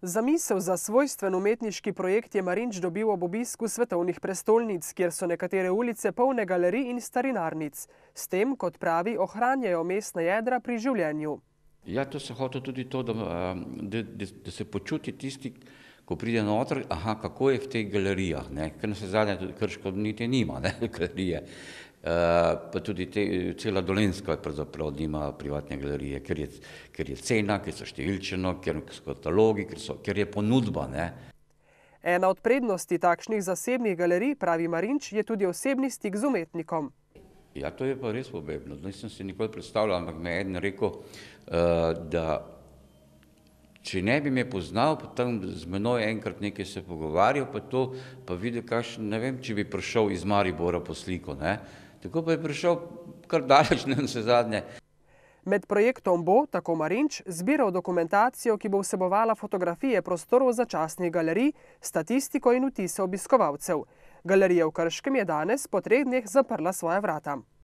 Zamisel za svojstven umetniški projekt je Marinč dobil ob obisku svetovnih prestolnic, kjer so nekatere ulice polne galerij in starinarnic. S tem, kot pravi, ohranjajo mestna jedra pri življenju. Ja, to se hoče tudi to, da se počuti tisti, ko pride noter, kako je v teh galerijah, ker na vse zadnje tudi Krško niti nima galerije. Pa tudi cela Dolenjska pravzaprav nima privatne galerije, ker je cena, ker so številčeno, ker so katalogi, ker je ponudba. Ena od prednosti takšnih zasebnih galerij, pravi Marinč, je tudi osebni stik z umetnikom. Ja, to je pa res pomembno. Nisem si nikoli predstavljal, ampak me je eden rekel, da če ne bi me poznal, potem z menoj enkrat nekaj se pogovarjal, pa videl, ne vem, če bi prišel iz Maribora po sliko. Tako pa je prišel kar daleč, na vse zadnje. Med projektom bo, tako Marinč, zbiral dokumentacijo, ki bo vsebovala fotografije prostorov začasnih galerij, statistiko in vtise obiskovalcev. Galerija v Krškem je danes po 3 dneh zaprla svoja vrata.